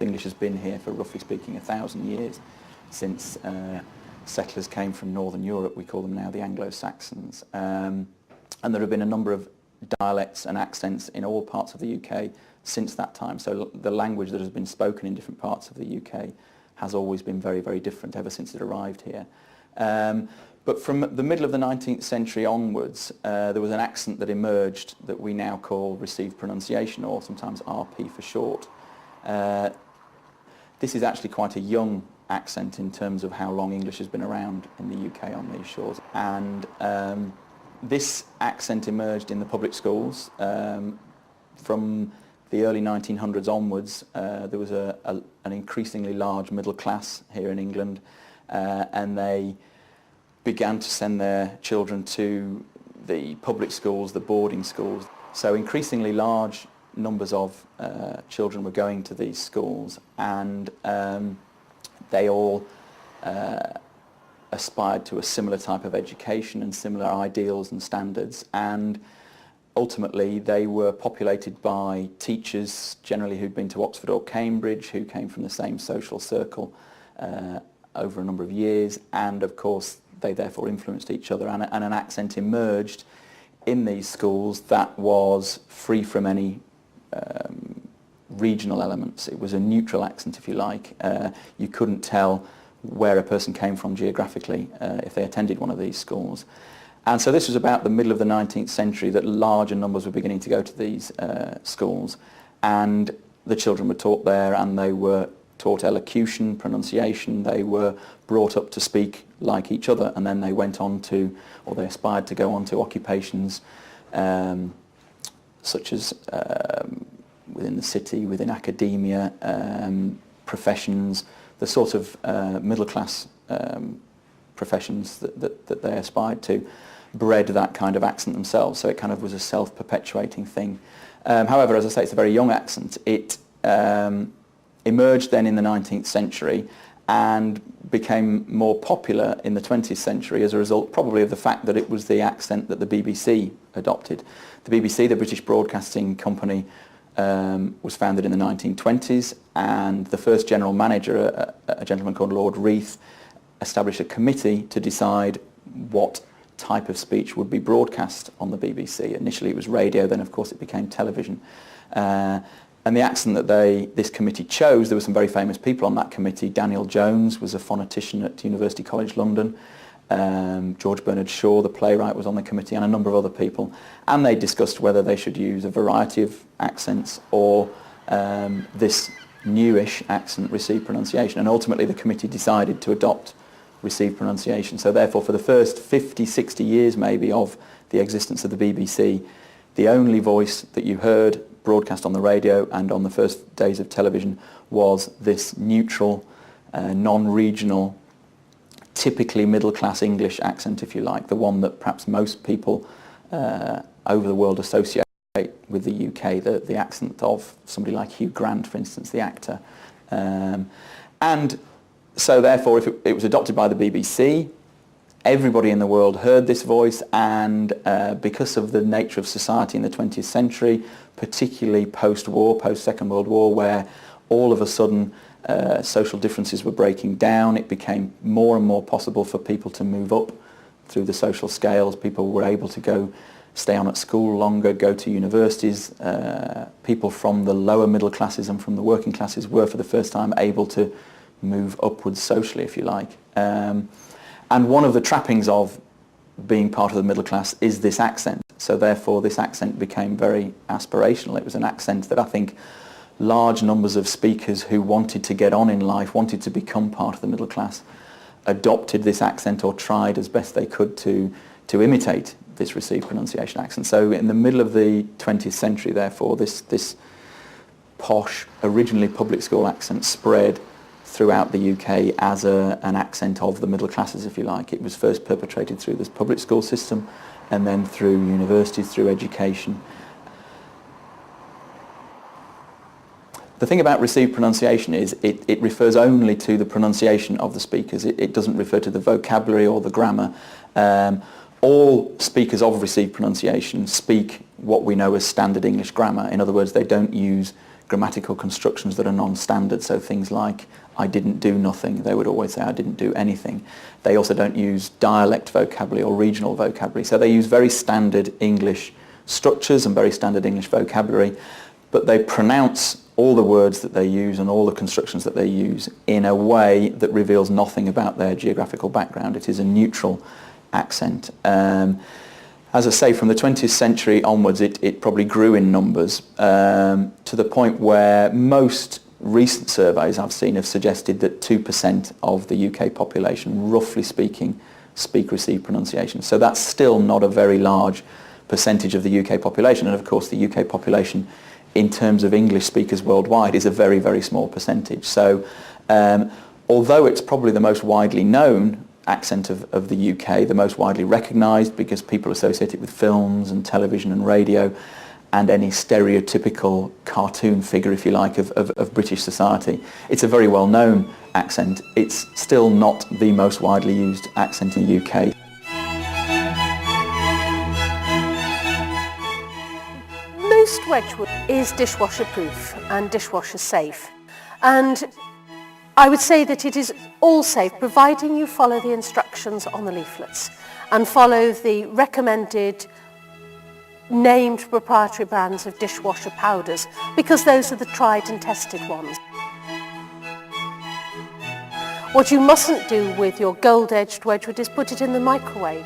English has been here for, roughly speaking, 1,000 years since settlers came from Northern Europe. We call them now the Anglo-Saxons. And there have been a number of dialects and accents in all parts of the UK since that time. So the language that has been spoken in different parts of the UK has always been very, very different ever since it arrived here. But from the middle of the 19th century onwards, there was an accent that emerged that we now call received pronunciation, or sometimes RP for short. This is actually quite a young accent in terms of how long English has been around in the UK on these shores. And this accent emerged in the public schools. From the early 1900s onwards, there was an increasingly large middle class here in England, and they began to send their children to the public schools, the boarding schools. So increasingly large numbers of children were going to these schools, and they all aspired to a similar type of education and similar ideals and standards, and ultimately they were populated by teachers generally who'd been to Oxford or Cambridge, who came from the same social circle over a number of years, and of course they therefore influenced each other, and an accent emerged in these schools that was free from any regional elements. It was a neutral accent, if you like. You couldn't tell where a person came from geographically if they attended one of these schools. And so this was about the middle of the 19th century that larger numbers were beginning to go to these schools, and the children were taught there, and they were taught elocution, pronunciation. They were brought up to speak like each other, and then they went on to, or they aspired to go on to occupations such as within the city, within academia, professions, the sort of middle-class professions that they aspired to, bred that kind of accent themselves, so it kind of was a self-perpetuating thing. However, as I say, it's a very young accent. It emerged then in the 19th century and became more popular in the 20th century as a result probably of the fact that it was the accent that the BBC adopted. The BBC, the British Broadcasting Company, was founded in the 1920s, and the first general manager, a gentleman called Lord Reith, established a committee to decide what type of speech would be broadcast on the BBC. Initially it was radio, then of course it became television. And the accent that this committee chose, there were some very famous people on that committee. Daniel Jones was a phonetician at University College London. George Bernard Shaw, the playwright, was on the committee, and a number of other people. And they discussed whether they should use a variety of accents or this newish accent, received pronunciation. And ultimately the committee decided to adopt received pronunciation. So therefore for the first 50, 60 years maybe of the existence of the BBC, the only voice that you heard broadcast on the radio and on the first days of television was this neutral, non-regional, typically middle-class English accent, if you like, the one that perhaps most people over the world associate with the UK, the accent of somebody like Hugh Grant, for instance, the actor. And so therefore, if it was adopted by the BBC, everybody in the world heard this voice, and because of the nature of society in the 20th century, particularly post-war, post-Second World War, where all of a sudden social differences were breaking down, it became more and more possible for people to move up through the social scales. People were able to stay on at school longer, go to universities. People from the lower middle classes and from the working classes were for the first time able to move upwards socially, if you like. And one of the trappings of being part of the middle class is this accent. So therefore this accent became very aspirational. It was an accent that I think large numbers of speakers who wanted to get on in life, wanted to become part of the middle class, adopted this accent or tried as best they could to imitate this received pronunciation accent. So in the middle of the 20th century, therefore, this posh, originally public school accent spread throughout the UK as an accent of the middle classes, if you like. It was first perpetrated through this public school system, and then through universities, through education. The thing about received pronunciation is it refers only to the pronunciation of the speakers. It doesn't refer to the vocabulary or the grammar. All speakers of received pronunciation speak what we know as standard English grammar. In other words, they don't use grammatical constructions that are non-standard, so things like I didn't do nothing. They would always say I didn't do anything. They also don't use dialect vocabulary or regional vocabulary, so they use very standard English structures and very standard English vocabulary, but they pronounce all the words that they use and all the constructions that they use in a way that reveals nothing about their geographical background. It is a neutral accent. As I say, from the 20th century onwards, it probably grew in numbers to the point where most recent surveys I've seen have suggested that 2% of the UK population, roughly speaking, speak received pronunciation. So that's still not a very large percentage of the UK population. And of course, the UK population, in terms of English speakers worldwide, is a very, very small percentage. So although it's probably the most widely known accent of the UK, the most widely recognised because people associate it with films and television and radio and any stereotypical cartoon figure, if you like, of British society. It's a very well-known accent. It's still not the most widely used accent in the UK. Most Wedgwood is dishwasher proof and dishwasher safe, and I would say that it is all safe providing you follow the instructions on the leaflets and follow the recommended named proprietary brands of dishwasher powders, because those are the tried and tested ones. What you mustn't do with your gold-edged Wedgwood is put it in the microwave.